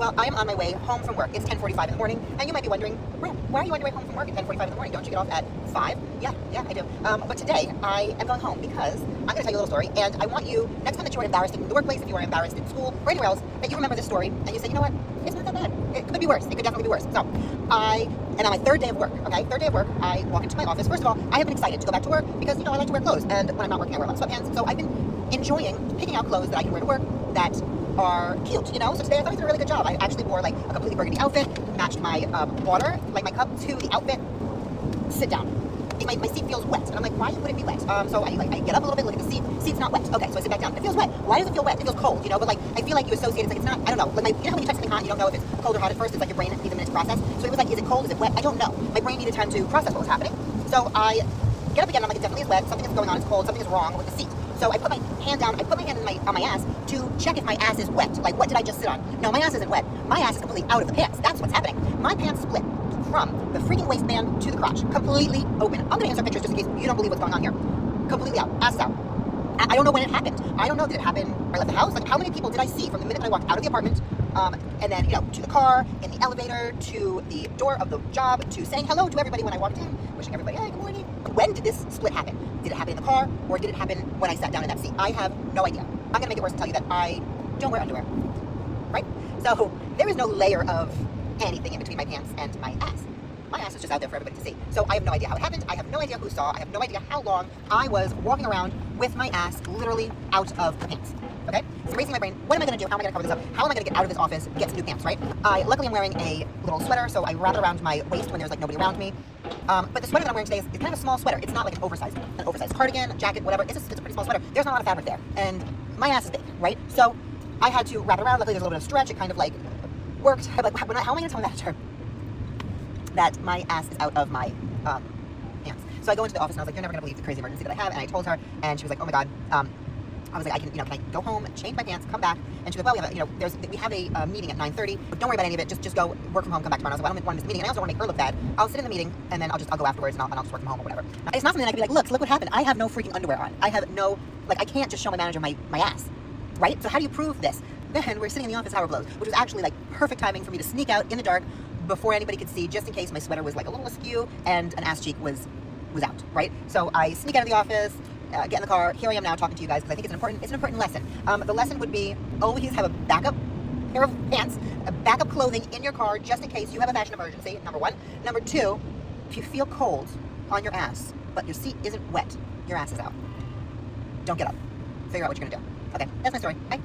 Well, I am on my way home from work. It's 10:45 in the morning, and you might be wondering, Bram, why are you on your way home from work at 10:45 in the morning? Don't you get off at 5? Yeah, I do. But today, I am going home because I'm going to tell you a little story, and I want you, next time that you are embarrassed in the workplace, if you are embarrassed in school, or anywhere else, that you remember this story, and you say, you know what, it's not that bad. It could be worse. It could definitely be worse. So, and on my third day of work, okay, third day of work, I walk into my office. First of all, I have been excited to go back to work because, I like to wear clothes, and when I'm not working, I wear a lot of sweatpants, so I've been enjoying picking out clothes that I can wear to work that are cute, So today I thought I did a really good job. I actually wore like a completely burgundy outfit, matched my water, like my cup, to the outfit. Sit down. My seat feels wet, and I'm like, why would it be wet? So I get up a little bit, look at the seat. Seat's not wet. Okay, so I sit back down. It feels wet. Why does it feel wet? It feels cold, But like I feel like you associate it's like it's not. I don't know. Like how when you touch something hot, you don't know if it's cold or hot at first. It's like your brain needs a minute to process. So it was like, is it cold? Is it wet? I don't know. My brain needed time to process what was happening. So I get up again. And I'm like, it definitely is wet. Something is going on. It's cold. Something is wrong with the seat. So I put my hand down. I put my hand on my ass to check if my ass is wet. Like, what did I just sit on? No, my ass isn't wet. My ass is completely out of the pants. That's what's happening. My pants split from the freaking waistband to the crotch, completely open. I'm gonna insert pictures just in case you don't believe what's going on here. Completely out, ass out. I don't know when it happened. I don't know, did it happen when I left the house? Like, how many people did I see from the minute that I walked out of the apartment, and then, to the car, in the elevator, to the door of the job, to saying hello to everybody when I walked in, wishing everybody, hey, good morning. When did this split happen? Did it happen in the car, or did it happen when I sat down in that seat? I have no idea. I'm gonna make it worse and tell you that I don't wear underwear, right? So there is no layer of anything in between my pants and my ass. My ass is just out there for everybody to see. So I have no idea how it happened. I have no idea who saw. I have no idea how long I was walking around with my ass literally out of the pants. Okay? It's racing my brain. What am I going to do? How am I going to cover this up? How am I going to get out of this office, get some new pants, right? Luckily I'm wearing a little sweater, so I wrap it around my waist when there's like nobody around me. But the sweater that I'm wearing today is kind of a small sweater. It's not like an oversized cardigan, jacket, whatever. It's a pretty small sweater. There's not a lot of fabric there. And my ass is big, right? So I had to wrap it around. Luckily there's a little bit of stretch. It kind of like worked. I'm like, how am I going to tell my manager that my ass is out of my pants? So I go into the office and I was like, you're never gonna believe the crazy emergency that I have. And I told her, and she was like, oh my god. I was like, can I go home, change my pants, come back? And she was like, well, we have a meeting at 9:30. Don't worry about any of it. Just go work from home, come back tomorrow. I was like, well, I don't want to miss the meeting, and I also want to make her look bad. I'll sit in the meeting, and then I'll go afterwards, and I'll just work from home or whatever. It's not something that I can be like, look what happened. I have no freaking underwear on. I have no, I can't just show my manager my ass, right? So how do you prove this? Then we're sitting in the office hour blows, which was actually like perfect timing for me to sneak out in the dark before anybody could see, just in case my sweater was like a little askew and an ass cheek was out, right? So I sneak out of the office, get in the car. Here I am now talking to you guys because I think it's an important lesson. The lesson would be always have a backup pair of pants, a backup clothing in your car just in case you have a fashion emergency, number one. Number two, if you feel cold on your ass, but your seat isn't wet, your ass is out. Don't get up. Figure out what you're gonna do. Okay, that's my story. Bye.